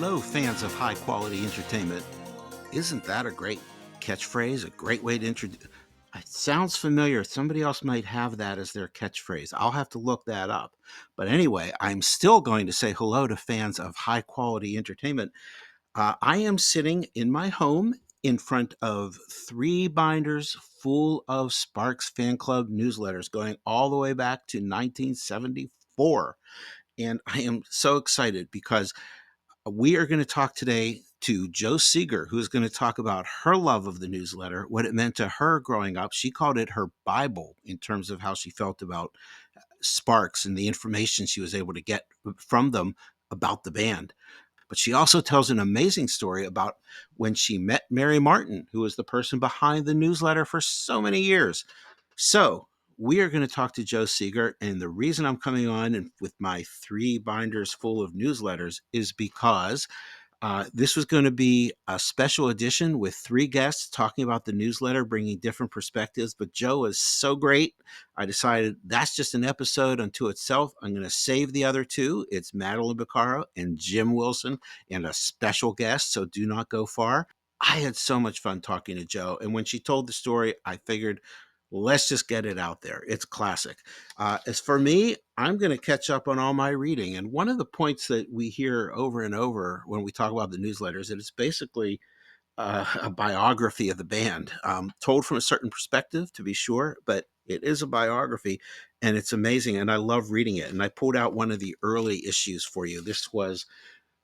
Hello, fans of high quality entertainment. Isn't that a great catchphrase? A great way to introduce. It sounds familiar. Somebody else might have that as their catchphrase. I'll have to look that up. But anyway, I'm still going to say hello to fans of high quality entertainment. I am sitting in my home in front of 3 binders full of Sparks fan club newsletters going all the way back to 1974. And I am so excited because we are going to talk today to Jo Seeger, who's going to talk about her love of the newsletter, what it meant to her growing up. She called it her Bible in terms of how she felt about Sparks and the information she was able to get from them about the band. But she also tells an amazing story about when she met Mary Martin, who was the person behind the newsletter for so many years. So we are going to talk to Jo Seeger, and the reason I'm coming on and with my 3 binders full of newsletters is because this was going to be a special edition with 3 guests talking about the newsletter, bringing different perspectives. But Jo is so great. I decided that's just an episode unto itself. I'm going to save the other 2. It's Madeline Beccaro and Jim Wilson and a special guest. So do not go far. I had so much fun talking to Jo. And when she told the story, I figured, let's just get it out there. It's classic. As for me, I'm going to catch up on all my reading. And one of the points that we hear over and over when we talk about the newsletters is that it's basically a biography of the band, told from a certain perspective, to be sure, but it is a biography and it's amazing. And I love reading it. And I pulled out one of the early issues for you. This was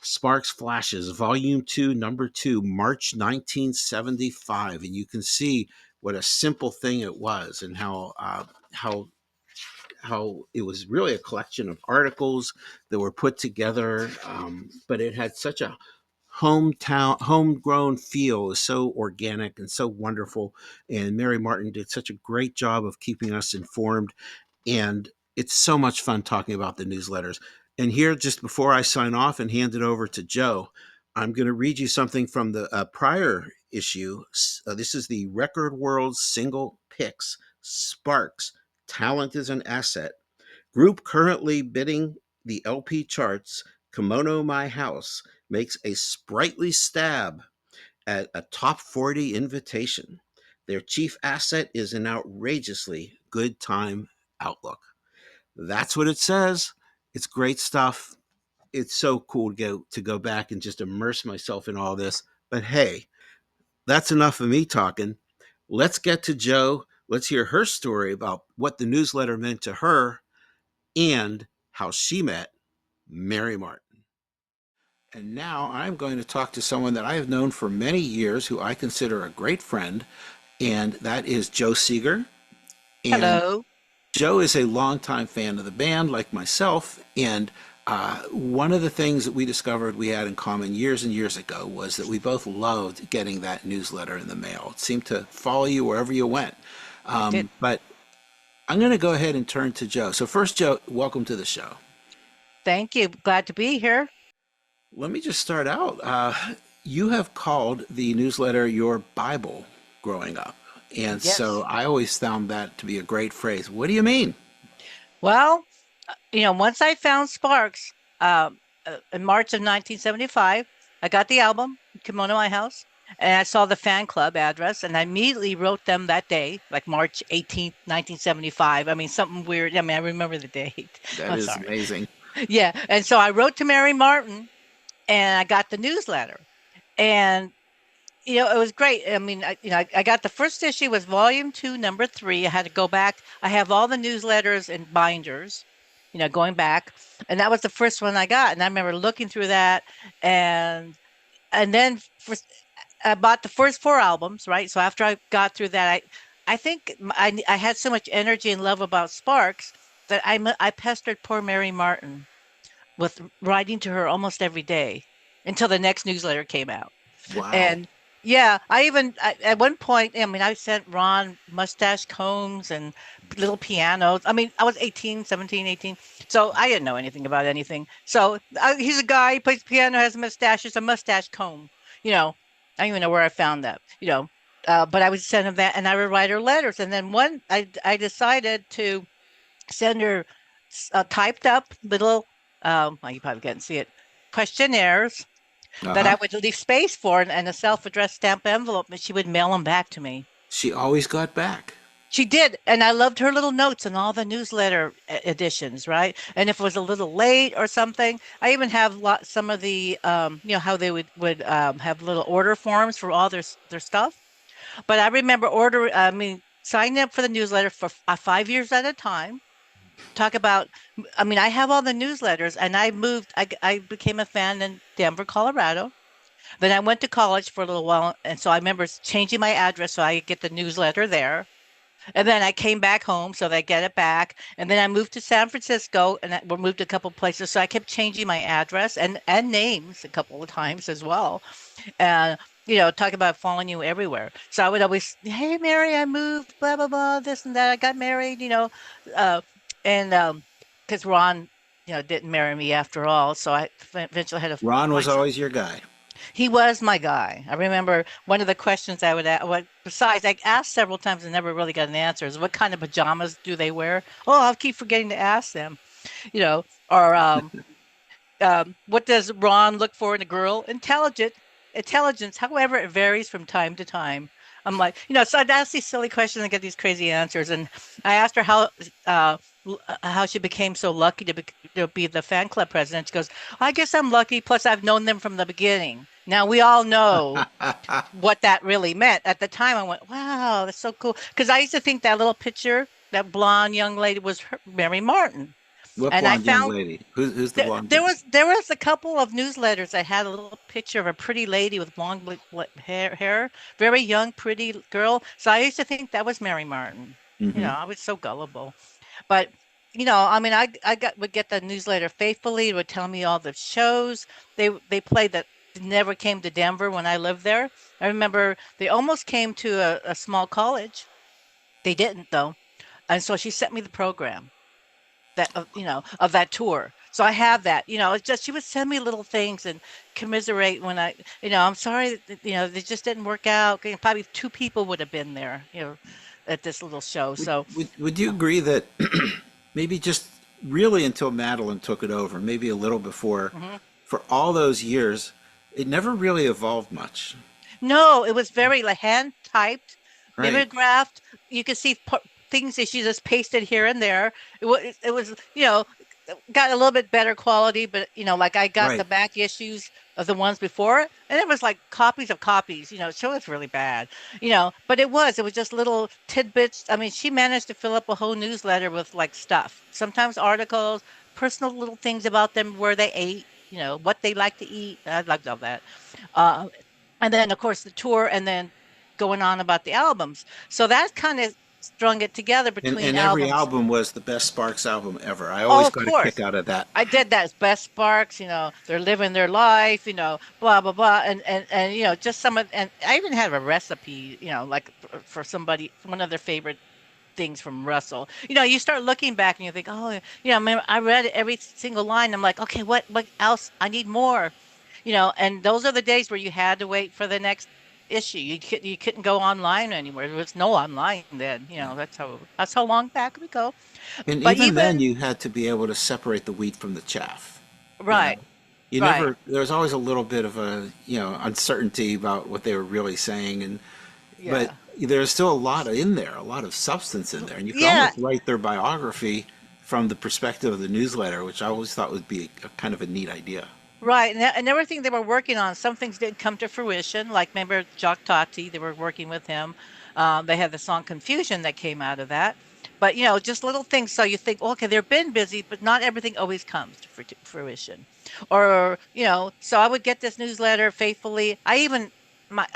Sparks Flashes, Volume 2, Number 2, March 1975. And you can see what a simple thing it was and how it was really a collection of articles that were put together, but it had such a homegrown feel. It was so organic and so wonderful. And Mary Martin did such a great job of keeping us informed. And it's so much fun talking about the newsletters. And here, just before I sign off and hand it over to Jo, I'm going to read you something from the prior issue. This is the Record World Single Picks Sparks. Talent is an asset. Group currently bidding the LP charts. Kimono My House makes a sprightly stab at a top 40 invitation. Their chief asset is an outrageously good time outlook. That's what it says. It's great stuff. It's so cool to go back and just immerse myself in all this. But hey, that's enough of me talking. Let's get to Jo. Let's hear her story about what the newsletter meant to her and how she met Mary Martin. And now I'm going to talk to someone that I have known for many years who I consider a great friend, and that is Jo Seeger. And Hello. Jo is a longtime fan of the band, like myself, and one of the things that we discovered we had in common years and years ago was that we both loved getting that newsletter in the mail. It seemed to follow you wherever you went. It did. But I'm going to go ahead and turn to Jo. So first, Jo, welcome to the show. Thank you. Glad to be here. Let me just start out. You have called the newsletter your Bible growing up. And so Yes. I always found that to be a great phrase. What do you mean? Well, once I found Sparks in March of 1975, I got the album, Kimono My House, and I saw the fan club address, and I immediately wrote them that day, like March 18th, 1975. I mean, something weird. I mean, I remember the date. That I'm is sorry. amazing. Yeah. And so I wrote to Mary Martin, and I got the newsletter. And it was great. I mean, I got the first issue was volume 2, number 3. I had to go back. I have all the newsletters and binders, going back, and that was the first one I got. And I remember looking through that, and then I bought the first 4 albums, right? So after I got through that, I think I had so much energy and love about Sparks that I pestered poor Mary Martin with writing to her almost every day until the next newsletter came out. Wow. And yeah, at one point, I mean, I sent Ron mustache combs and little pianos. I mean, I was 18, 17, 18. So I didn't know anything about anything. So he's a guy, he plays piano, has a mustache, it's a mustache comb. You know, I don't even know where I found that, but I would send him that and I would write her letters. And then I decided to send her typed up little, well, you probably can't see it, questionnaires that I Uh-huh. would leave space for and a self-addressed stamp envelope, and she would mail them back to me. She always got back. She did, and I loved her little notes in all the newsletter editions, right? And if it was a little late or something, I even have some of the, how they would have little order forms for all their stuff. But I remember signing up for the newsletter for 5 years at a time. Talk about, I mean, I have all the newsletters, and I moved. I became a fan in Denver, Colorado. Then I went to college for a little while, and so I remember changing my address so I could get the newsletter there. And then I came back home so that I get it back. And then I moved to San Francisco and we moved a couple places. So I kept changing my address and names a couple of times as well. And talk about following you everywhere. So I would always, hey Mary, I moved, blah blah blah, this and that. I got married, uh, and because Ron, didn't marry me after all. So I eventually had to Ron find. was always your guy. He was my guy. I remember one of the questions I would ask, besides, I asked several times and never really got an answer, is what kind of pajamas do they wear? Oh, I'll keep forgetting to ask them, or what does Ron look for in a girl? Intelligence. However, it varies from time to time. I'm like, so I'd ask these silly questions and get these crazy answers. And I asked her uh, how she became so lucky to be the fan club president. She goes, I guess I'm lucky. Plus, I've known them from the beginning. Now we all know what that really meant. At the time, I went, wow, that's so cool. Because I used to think that little picture, that blonde young lady was Mary Martin. What And I blonde young found lady? Who's the there, blonde? there was a couple of newsletters that had a little picture of a pretty lady with long hair, very young, pretty girl. So I used to think that was Mary Martin. Hmm. I was so gullible. But I mean, would get the newsletter faithfully. It would tell me all the shows they played that never came to Denver when I lived there. I remember they almost came to a small college. They didn't though, and so she sent me the program of that tour. So I have that. It's just she would send me little things and commiserate when I'm sorry that, they just didn't work out. Probably two people would have been there, at this little show. Would, So would you agree that maybe just really until Madeline took it over, maybe a little before, mhm. for all those years, it never really evolved much, No, it was very like hand typed, right? mimeographed. You could see things that she just pasted here and there. It was got a little bit better quality, but like I got the Right. back issues of the ones before it, and it was like copies of copies. So it's really bad. But it was just little tidbits. I mean, she managed to fill up a whole newsletter with like stuff. Sometimes articles, personal little things about them, where they ate. What they like to eat. I loved all that. Uh, and then of course the tour and then going on about the albums. So that kind of strung it together And between and every albums. album was the best Sparks album ever. I Oh, always of got a kick course. out of that. I did that as Best Sparks, they're living their life, blah blah blah, and just some of, and I even have a recipe, like for somebody, one of their favorite things from Russell. You start looking back and you think, oh, man, I read every single line. I'm like, okay, what else? I need more. And those are the days where you had to wait for the next issue. You couldn't go online anywhere. There was no online then. That's how long back we go. And But even then, even you had to be able to separate the wheat from the chaff. You know, right, you right, never. There was always a little bit of a uncertainty about what they were really saying, but yeah, there's still a lot in there, a lot of substance in there, and you could yeah, almost write their biography from the perspective of the newsletter, which I always thought would be a kind of a neat idea. right. And everything they were working on, some things didn't come to fruition. Like remember Jock Tati, they were working with him. They had the song Confusion that came out of that. But just little things. So you think, okay, they've been busy, but not everything always comes to fruition. Or so I would get this newsletter faithfully. I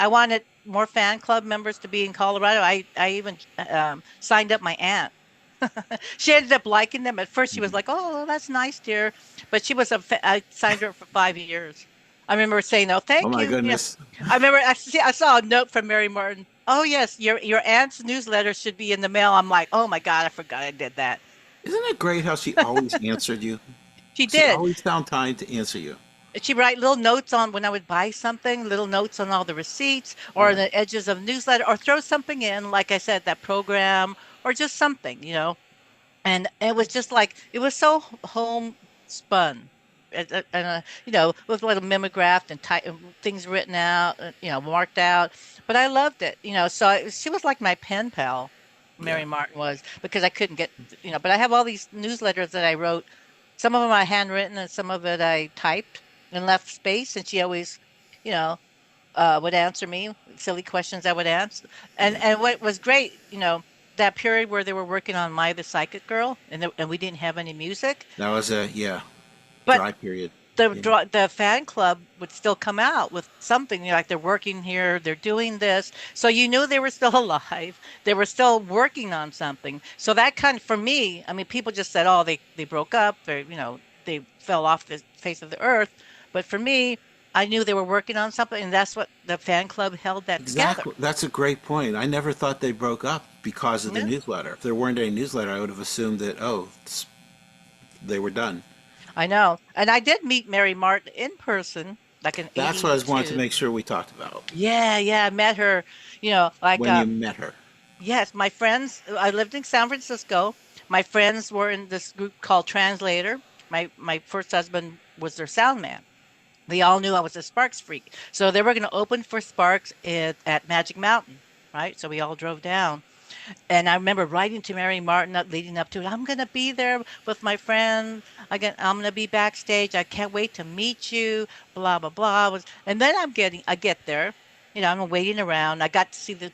wanted more fan club members to be in Colorado. I even signed up my aunt. She ended up liking them. At first, she was Mhm. like, "Oh, that's nice, dear," but I signed her up for 5 years. I remember saying, "Oh, Oh thank my you." Yeah, goodness. I remember. I saw a note from Mary Martin. Oh yes, your aunt's newsletter should be in the mail. I'm like, oh my God, I forgot I did that. Isn't it great how she always answered you? She She did. always found time to answer you. She'd write little notes on when I would buy something, little notes on all the receipts or Yeah. the edges of newsletter, or throw something in, like I said, that program or just something. And it was just like it was so homespun. with a little mimeographed and things written out, marked out. But I loved it, So she was like my pen pal, Yeah. Mary Martin was, because I couldn't get, But I have all these newsletters that I wrote. Some of them I handwritten, and some of it I typed and left space. And she always, you know, would answer me silly questions I would answer. Yeah. And what was great, that period where they were working on My the Psychic Girl, and we didn't have any music, That was a, yeah, but dry period. Yeah. the fan club would still come out with something, like they're working here, they're doing this. So you knew they were still alive. They were still working on something. So that kind of, for me, I mean, people just said, oh, they broke up, they fell off the face of the earth. But for me, I knew they were working on something, and that's what the fan club held that together. Exactly. That's a great point. I never thought they broke up because of the Yeah, newsletter. If there weren't any newsletter, I would have assumed that, oh, they were done. I know. And I did meet Mary Martin in person, like in That's what I was wanting to 82. make sure we talked about Yeah, yeah, I met her, like when you met her. yes, my friends, I lived in San Francisco. My friends were in this group called Translator. My first husband was their sound man. They all knew I was a Sparks freak. So they were going to open for Sparks at Magic Mountain, right? So we all drove down. And I remember writing to Mary Martin leading up to it. I'm going to be there with my friend. I'm going to be backstage. I can't wait to meet you. Blah blah blah. And then I get there. I'm waiting around. I got to see the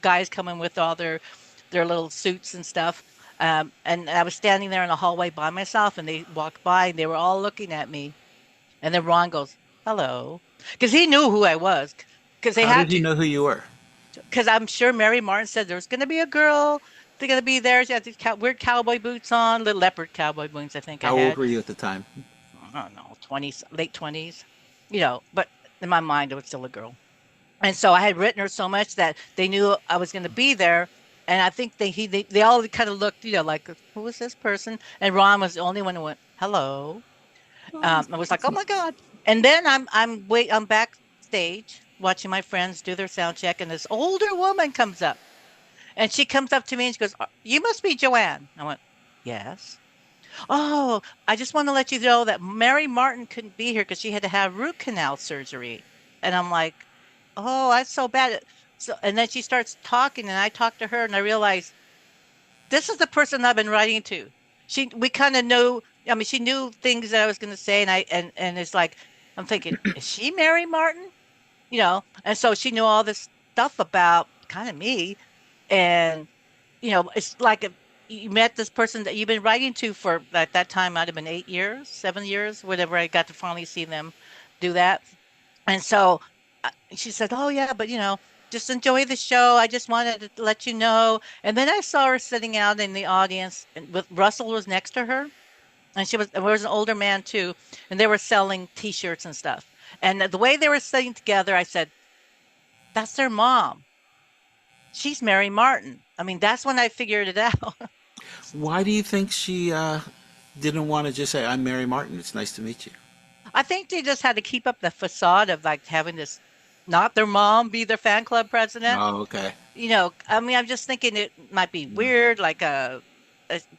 guys coming with all their little suits and stuff. And I was standing there in the hallway by myself, and they walked by, and they were all looking at me. And then Ron goes, "Hello," because he knew who I was, because they How had did he to. know who you were? Because I'm sure Mary Martin said there's going to be a girl. They're going to be there. She had these weird cowboy boots on, little leopard cowboy boots, I think I How old had. were you at the time? I don't know, 20s, late 20s, but in my mind, it was still a girl. And so I had written her so much that they knew I was going to be there. And I think they all kind of looked, like, who is this person? And Ron was the only one who went, hello. I was like, oh my God. And then I'm backstage watching my friends do their sound check, and this older woman comes up. And she comes up to me and she goes, You must be Joanne. I went, Yes. Oh, I just want to let you know that Mary Martin couldn't be here because she had to have root canal surgery. And I'm like, Oh, that's so bad. And then she starts talking, and I talk to her, and I realize this is the person I've been writing to. We kind of know, I mean, she knew things that I was going to say, and it's like, I'm thinking, Is she Mary Martin? And so she knew all this stuff about kind of me. And it's like if you met this person that you've been writing to for, at that time, might have been 8 years, 7 years, whatever. I got to finally see them do that. And so she said, "Oh yeah, but just enjoy the show. I just wanted to let you know." And then I saw her sitting out in the audience, and with Russell was next to her, and there was an older man too, and they were selling T-shirts and stuff. And the way they were sitting together, I said, "That's their mom. She's Mary Martin." I mean, that's when I figured it out. Why do you think she didn't want to just say, I'm Mary Martin, it's nice to meet you? I think they just had to keep up the facade of like having this, not their mom be their fan club president. Oh, okay. I mean, I'm just thinking it might be weird, like a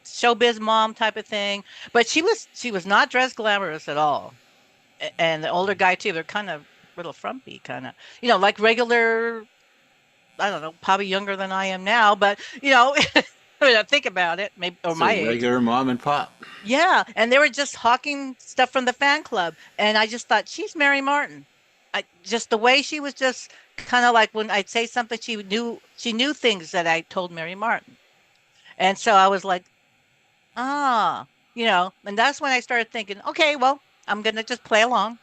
showbiz mom type of thing. But she was not dressed glamorous at all. And the older guy too, they're kind of little frumpy, kind of, like regular, I don't know, probably younger than I am now, but when I think about it, maybe, or So my age. regular mom and pop. Yeah, and they were just hawking stuff from the fan club, and I just thought she's Mary Martin. Just the way she was, just kind of like when I'd say something, she knew things that I told Mary Martin, and so I was like, ah, and that's when I started thinking, okay, well, I'm gonna just play along,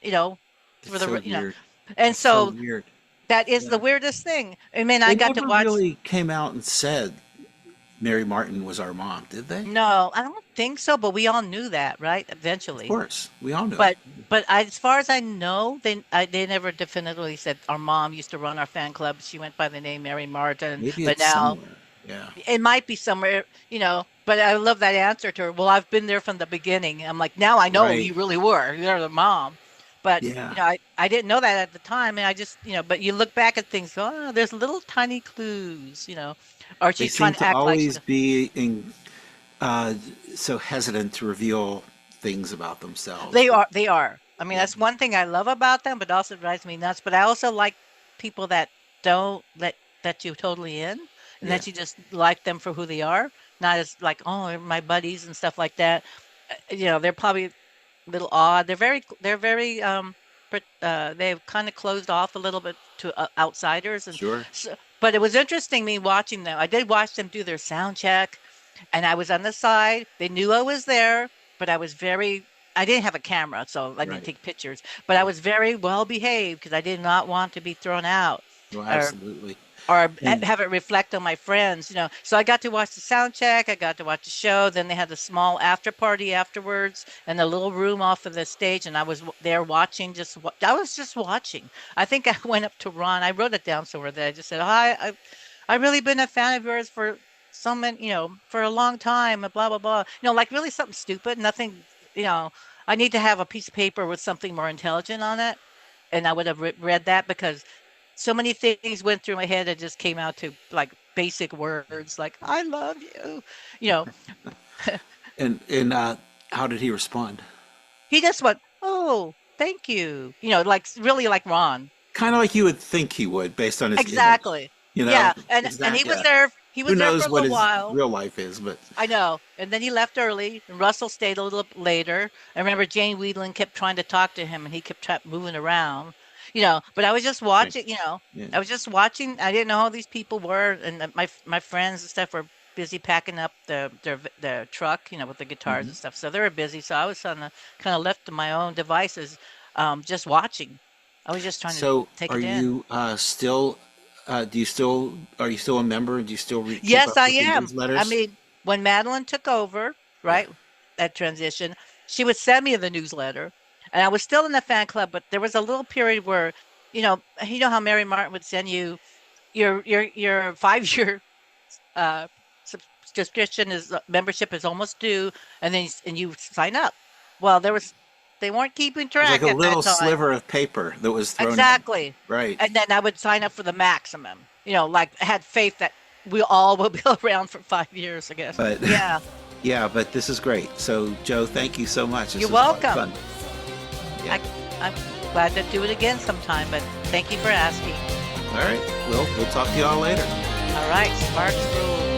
you know, It's for so the, weird. and It's so so weird. that is the Yeah. weirdest thing. I mean, I They got to never watch. really came out and said Mary Martin was our mom, did they? No, I don't think so, but we all knew that, right? Of Eventually. course. We all knew it. But as far as I know, they never definitively said our mom used to run our fan club. She went by the name Mary Martin, Maybe but it's now somewhere. Yeah. it might be somewhere, But I love that answer to her. Well, I've been there from the beginning. I'm like, now I know Right. you really were. You're the mom. But Yeah. I didn't know that at the time, and I just, but you look back at things, oh, there's little tiny clues, or They she's trying seem to to act like always be in, uh, so hesitant to reveal things about themselves. They But are. They are. I mean, yeah, that's one thing I love about them, but also drives me nuts. But I also like people that don't let you totally in, and yeah, that you just like them for who they are, not as like, oh, they're my buddies and stuff like that. They're probably a little odd. They've kind of closed off a little bit to outsiders, and sure, so. But it was interesting me watching them. I did watch them do their sound check, and I was on the side. They knew I was there, but I didn't have a camera, so I didn't right, take pictures, but I right. was very well behaved because I did not want to be thrown out Well, or absolutely. And have it reflect on my friends. So I got to watch the sound check, I got to watch the show, then they had a small after party afterwards in the little room off of the stage, and I was there watching, I was just watching. I think I went up to Ron. I wrote it down somewhere that I just said, "Hi, I've really been a fan of yours for so many, for a long time, and blah blah blah." Like really something stupid, nothing. You know, I need to have a piece of paper with something more intelligent on it, and I would have read that because so many things went through my head that just came out to like basic words like "I love you." You know, and how did he respond? he just went, "Oh, thank you." Like really like Ron. Kind of like you would think he would, based on his image. Exactly. You know, Yeah, and he exactly. was Yeah. there. He Who was there for knows a what little his while. real life is, but I know. And then he left early, and Russell stayed a little later. I remember Jane Weedland kept trying to talk to him, and he kept moving around. But I was just right. watching. Yeah. I was just watching. I didn't know who these people were, and my friends and stuff were busy packing up the truck, with the guitars Hmm. and stuff. So they were busy. So I was kind of left to my own devices, just watching. I was just trying to So, take are it in. you still? Do you still? Are you still a member? Do you still keep Yes, up I with the am. I newsletters? mean, when Madeline took over, Yeah. right, that transition, she would send me the newsletter, and I was still in the fan club, but there was a little period where, how Mary Martin would send you your 5 year uh subscription is membership is almost due, and then and you sign up. Well, they weren't keeping There's like track a at that little time. sliver of paper that was thrown in. Exactly. Right. And then I would sign up for the maximum. Like I had faith that we all will be around for 5 years, I guess. But Yeah. yeah, but this is great. So, Joe, thank you so much. This You're was a lot of fun. welcome. Yeah. I'm glad to do it again sometime, but thank you for asking. All right. We'll talk to you all later. All right, Sparks rules.